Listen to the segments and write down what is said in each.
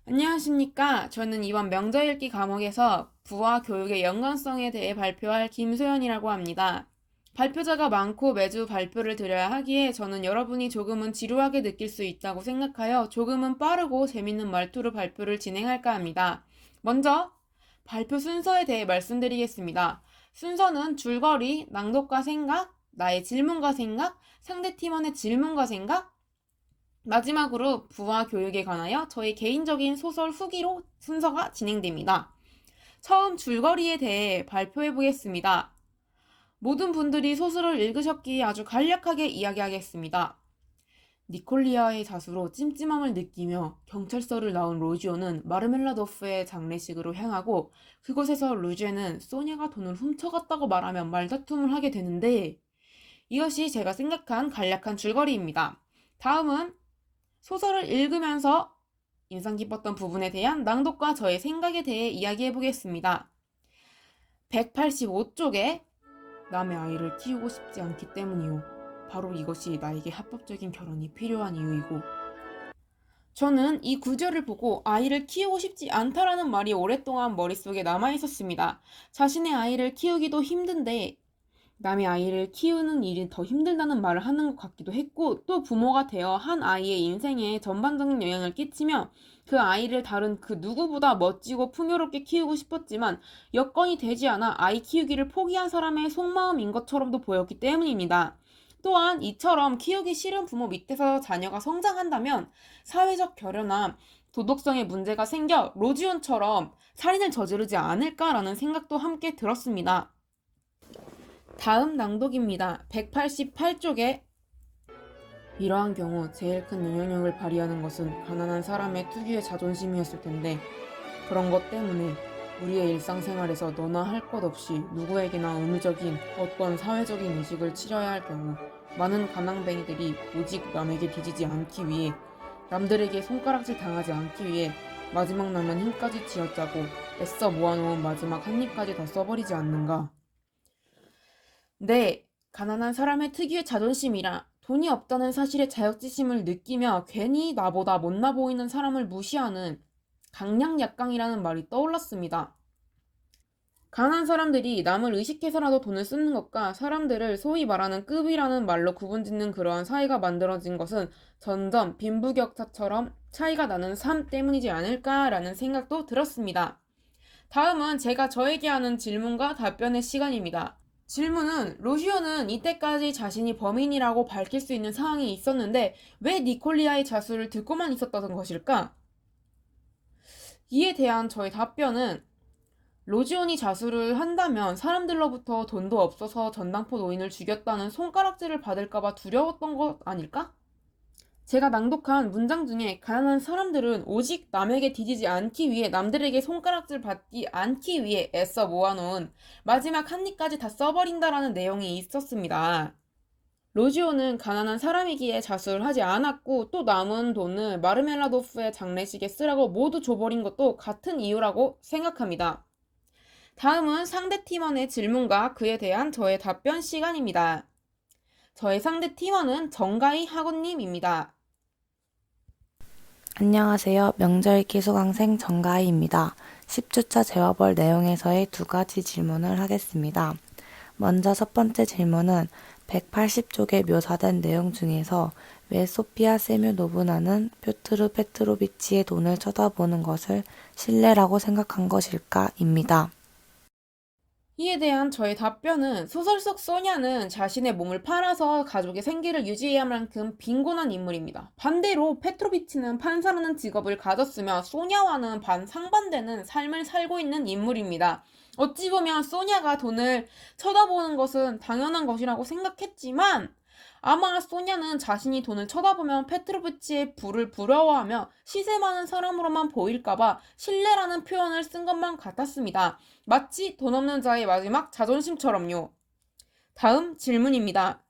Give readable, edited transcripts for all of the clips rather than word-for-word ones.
안녕하십니까. 저는 이번 명절 읽기 과목에서 부와 교육의 연관성에 대해 발표할 김소연이라고 합니다. 발표자가 많고 매주 발표를 드려야 하기에 저는 여러분이 조금은 지루하게 느낄 수 있다고 생각하여 조금은 빠르고 재밌는 말투로 발표를 진행할까 합니다. 먼저 발표 순서에 대해 말씀드리겠습니다. 순서는 줄거리, 낭독과 생각, 나의 질문과 생각, 상대 팀원의 질문과 생각, 마지막으로 부와 교육에 관하여 저희 개인적인 소설 후기로 순서가 진행됩니다. 처음 줄거리에 대해 발표해 보겠습니다. 모든 분들이 소설을 읽으셨기에 아주 간략하게 이야기하겠습니다. 니콜리아의 자수로 찜찜함을 느끼며 경찰서를 나온 로지오는 마르멜라도프의 장례식으로 향하고 그곳에서 루지에는 소냐가 돈을 훔쳐갔다고 말하며 말다툼을 하게 되는데 이것이 제가 생각한 간략한 줄거리입니다. 다음은 소설을 읽으면서 인상 깊었던 부분에 대한 낭독과 저의 생각에 대해 이야기해 보겠습니다. 185쪽에 남의 아이를 키우고 싶지 않기 때문이요. 바로 이것이 나에게 합법적인 결혼이 필요한 이유이고. 저는 이 구절을 보고 아이를 키우고 싶지 않다라는 말이 오랫동안 머릿속에 남아 있었습니다. 자신의 아이를 키우기도 힘든데 남의 아이를 키우는 일이 더 힘들다는 말을 하는 것 같기도 했고 또 부모가 되어 한 아이의 인생에 전반적인 영향을 끼치며 그 아이를 다른 그 누구보다 멋지고 풍요롭게 키우고 싶었지만 여건이 되지 않아 아이 키우기를 포기한 사람의 속마음인 것처럼도 보였기 때문입니다. 또한 이처럼 키우기 싫은 부모 밑에서 자녀가 성장한다면 사회적 결여나 도덕성의 문제가 생겨 로지온처럼 살인을 저지르지 않을까라는 생각도 함께 들었습니다. 다음 낭독입니다. 188쪽에 이러한 경우 제일 큰 영향력을 발휘하는 것은 가난한 사람의 특유의 자존심이었을 텐데 그런 것 때문에 우리의 일상생활에서 너나 할 것 없이 누구에게나 의무적인 어떤 사회적인 의식을 치러야 할 경우 많은 가난뱅이들이 오직 남에게 뒤지지 않기 위해 남들에게 손가락질 당하지 않기 위해 마지막 남은 힘까지 쥐어짜고 애써 모아놓은 마지막 한 입까지 다 써버리지 않는가. 네, 가난한 사람의 특유의 자존심이라 돈이 없다는 사실에 자격지심을 느끼며 괜히 나보다 못나 보이는 사람을 무시하는 강약약강이라는 말이 떠올랐습니다. 가난한 사람들이 남을 의식해서라도 돈을 쓰는 것과 사람들을 소위 말하는 급이라는 말로 구분짓는 그러한 사회가 만들어진 것은 점점 빈부격차처럼 차이가 나는 삶 때문이지 않을까라는 생각도 들었습니다. 다음은 제가 저에게 하는 질문과 답변의 시간입니다. 질문은 로시오는 이때까지 자신이 범인이라고 밝힐 수 있는 상황이 있었는데 왜 니콜리아의 자수를 듣고만 있었던 것일까? 이에 대한 저의 답변은 로지온이 자수를 한다면 사람들로부터 돈도 없어서 전당포 노인을 죽였다는 손가락질을 받을까봐 두려웠던 것 아닐까? 제가 낭독한 문장 중에 가난한 사람들은 오직 남에게 뒤지지 않기 위해 남들에게 손가락질 받지 않기 위해 애써 모아놓은 마지막 한 입까지 다 써버린다라는 내용이 있었습니다. 로지오는 가난한 사람이기에 자수를 하지 않았고 또 남은 돈을 마르멜라도프의 장례식에 쓰라고 모두 줘버린 것도 같은 이유라고 생각합니다. 다음은 상대 팀원의 질문과 그에 대한 저의 답변 시간입니다. 저의 상대 팀원은 정가희 학우님입니다. 안녕하세요. 명절기 수강생 정가희입니다. 10주차 재와벌 내용에서의 두 가지 질문을 하겠습니다. 먼저 첫 번째 질문은 180쪽에 묘사된 내용 중에서 왜 소피아 세뮤노브나는 뾰트르 페트로비치의 돈을 쳐다보는 것을 신뢰라고 생각한 것일까?입니다. 이에 대한 저의 답변은 소설 속 소냐는 자신의 몸을 팔아서 가족의 생계를 유지해야 할 만큼 빈곤한 인물입니다. 반대로 페트로비치는 판사라는 직업을 가졌으며 소냐와는 상반되는 삶을 살고 있는 인물입니다. 어찌 보면 소냐가 돈을 쳐다보는 것은 당연한 것이라고 생각했지만 아마 소냐는 자신이 돈을 쳐다보면 페트로비치의 부를 부러워하며 시세 많은 사람으로만 보일까봐 신뢰라는 표현을 쓴 것만 같았습니다. 마치 돈 없는 자의 마지막 자존심처럼요. 다음 질문입니다.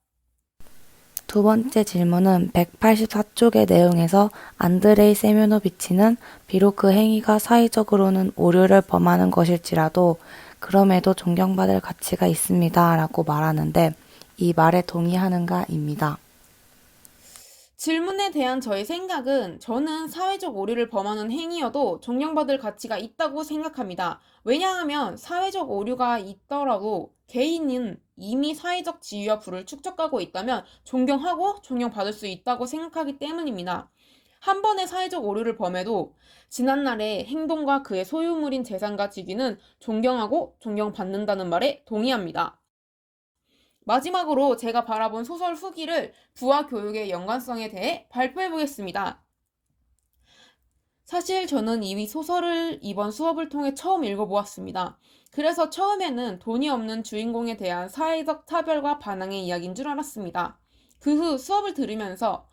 두 번째 질문은 184쪽의 내용에서 안드레이 세뮤노비치는 비록 그 행위가 사회적으로는 오류를 범하는 것일지라도 그럼에도 존경받을 가치가 있습니다. 라고 말하는데 이 말에 동의하는가입니다. 질문에 대한 저의 생각은 저는 사회적 오류를 범하는 행위여도 존경받을 가치가 있다고 생각합니다. 왜냐하면 사회적 오류가 있더라도 개인은 이미 사회적 지위와 부를 축적하고 있다면 존경하고 존경받을 수 있다고 생각하기 때문입니다. 한 번의 사회적 오류를 범해도 지난날의 행동과 그의 소유물인 재산과 직위는 존경하고 존경받는다는 말에 동의합니다. 마지막으로 제가 바라본 소설 후기를 부와 교육의 연관성에 대해 발표해 보겠습니다. 사실 저는 이 소설을 이번 수업을 통해 처음 읽어보았습니다. 그래서 처음에는 돈이 없는 주인공에 대한 사회적 차별과 반항의 이야기인 줄 알았습니다. 그 후 수업을 들으면서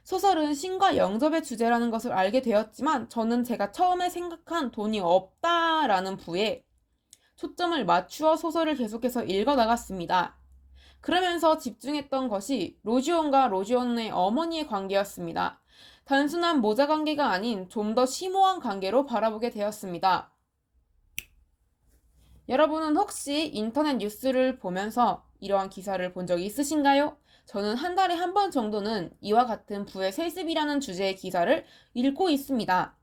소설은 신과 영접의 주제라는 것을 알게 되었지만 저는 제가 처음에 생각한 돈이 없다라는 부에 초점을 맞추어 소설을 계속해서 읽어 나갔습니다. 그러면서 집중했던 것이 로지온과 로지온의 어머니의 관계였습니다. 단순한 모자 관계가 아닌 좀 더 심오한 관계로 바라보게 되었습니다. 여러분은 혹시 인터넷 뉴스를 보면서 이러한 기사를 본 적이 있으신가요? 저는 한 달에 한 번 정도는 이와 같은 부의 세습이라는 주제의 기사를 읽고 있습니다.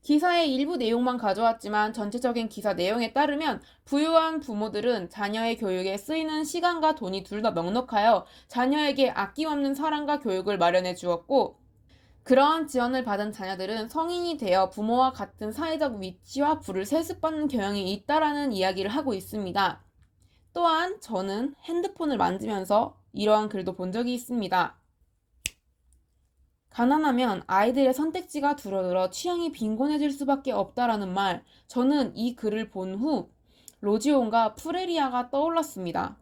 기사의 일부 내용만 가져왔지만 전체적인 기사 내용에 따르면 부유한 부모들은 자녀의 교육에 쓰이는 시간과 돈이 둘 다 넉넉하여 자녀에게 아낌없는 사랑과 교육을 마련해 주었고, 그러한 지원을 받은 자녀들은 성인이 되어 부모와 같은 사회적 위치와 부를 세습받는 경향이 있다라는 이야기를 하고 있습니다. 또한 저는 핸드폰을 만지면서 이러한 글도 본 적이 있습니다. 가난하면 아이들의 선택지가 줄어들어 취향이 빈곤해질 수밖에 없다라는 말, 저는 이 글을 본 후 로지온과 프레리아가 떠올랐습니다.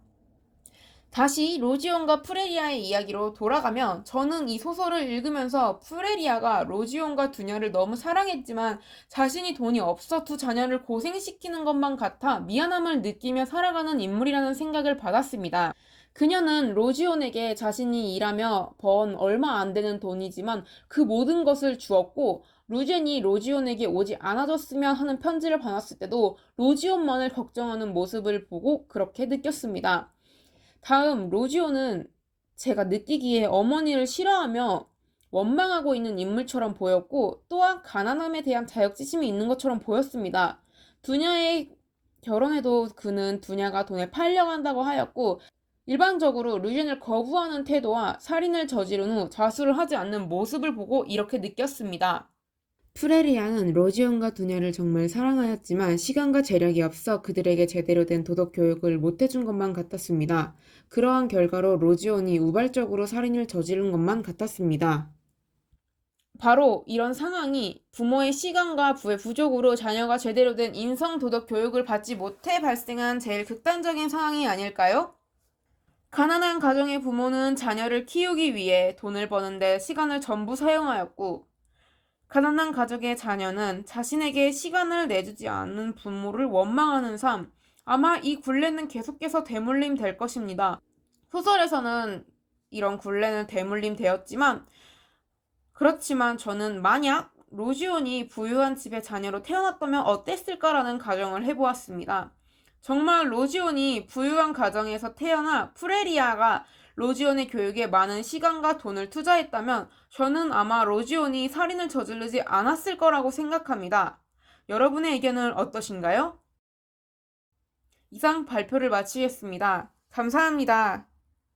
다시 로지온과 프레리아의 이야기로 돌아가면 저는 이 소설을 읽으면서 프레리아가 로지온과 두녀를 너무 사랑했지만 자신이 돈이 없어 두 자녀를 고생시키는 것만 같아 미안함을 느끼며 살아가는 인물이라는 생각을 받았습니다. 그녀는 로지온에게 자신이 일하며 번 얼마 안 되는 돈이지만 그 모든 것을 주었고, 루젠이 로지온에게 오지 않아줬으면 하는 편지를 받았을 때도 로지온만을 걱정하는 모습을 보고 그렇게 느꼈습니다. 다음 로지온은 제가 느끼기에 어머니를 싫어하며 원망하고 있는 인물처럼 보였고, 또한 가난함에 대한 자격지심이 있는 것처럼 보였습니다. 두녀의 결혼에도 그는 두녀가 돈에 팔려간다고 하였고, 일반적으로 루젠을 거부하는 태도와 살인을 저지른 후 자수를 하지 않는 모습을 보고 이렇게 느꼈습니다. 프레리아는 로지온과 두녀를 정말 사랑하였지만 시간과 재력이 없어 그들에게 제대로 된 도덕 교육을 못해준 것만 같았습니다. 그러한 결과로 로지온이 우발적으로 살인을 저지른 것만 같았습니다. 바로 이런 상황이 부모의 시간과 부의 부족으로 자녀가 제대로 된 인성 도덕 교육을 받지 못해 발생한 제일 극단적인 상황이 아닐까요? 가난한 가정의 부모는 자녀를 키우기 위해 돈을 버는데 시간을 전부 사용하였고, 가난한 가족의 자녀는 자신에게 시간을 내주지 않는 부모를 원망하는 삶, 아마 이 굴레는 계속해서 대물림 될 것입니다. 소설에서는 이런 굴레는 대물림 되었지만, 그렇지만 저는 만약 로지온이 부유한 집의 자녀로 태어났다면 어땠을까라는 가정을 해보았습니다. 정말 로지온이 부유한 가정에서 태어나 프레리아가 로지온의 교육에 많은 시간과 돈을 투자했다면 저는 아마 로지온이 살인을 저지르지 않았을 거라고 생각합니다. 여러분의 의견은 어떠신가요? 이상 발표를 마치겠습니다. 감사합니다.